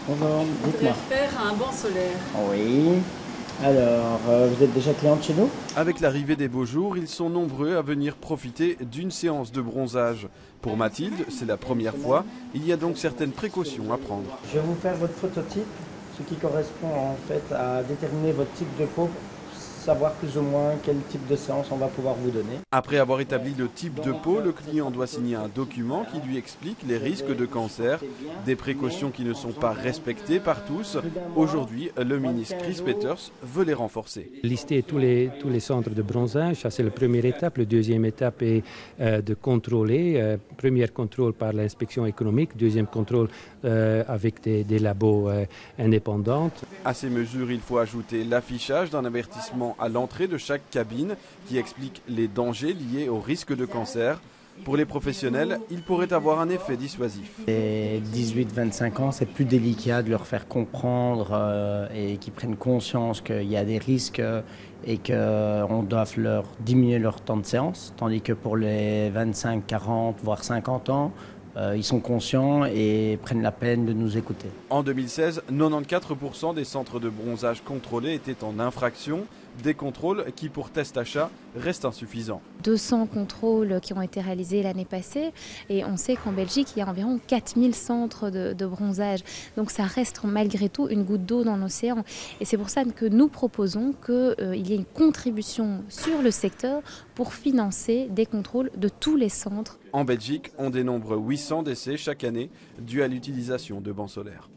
Bonjour, Je voudrais dites-moi. faire un banc solaire. Oui. Alors, vous êtes déjà cliente chez nous? Avec l'arrivée des beaux jours, ils sont nombreux à venir profiter d'une séance de bronzage. Pour Mathilde, c'est la première fois, il y a donc certaines précautions à prendre. Je vais vous faire votre phototype, ce qui correspond en fait à déterminer votre type de peau pour savoir plus ou moins quel type de séance on va pouvoir vous donner. Après avoir établi le type de peau, le client doit signer un document qui lui explique les risques de cancer, des précautions qui ne sont pas respectées par tous. Aujourd'hui, le ministre Chris Peters veut les renforcer. Lister tous les centres de bronzage, ça c'est la première étape. La deuxième étape est de contrôler. Premier contrôle par l'inspection économique, deuxième contrôle avec des labos indépendants. À ces mesures, il faut ajouter l'affichage d'un avertissement à l'entrée de chaque cabine qui explique les dangers liés au risque de cancer. Pour les professionnels, il pourrait avoir un effet dissuasif. Les 18-25 ans, c'est plus délicat de leur faire comprendre et qu'ils prennent conscience qu'il y a des risques et qu'on doit leur diminuer leur temps de séance. Tandis que pour les 25, 40, voire 50 ans, ils sont conscients et prennent la peine de nous écouter. En 2016, 94% des centres de bronzage contrôlés étaient en infraction, des contrôles qui, pour test achat, restent insuffisants. 200 contrôles qui ont été réalisés l'année passée et on sait qu'en Belgique, il y a environ 4000 centres de bronzage. Donc ça reste malgré tout une goutte d'eau dans l'océan. Et c'est pour ça que nous proposons qu'il y ait une contribution sur le secteur pour financer des contrôles de tous les centres. En Belgique, on dénombre 800 décès chaque année dus à l'utilisation de bancs solaires.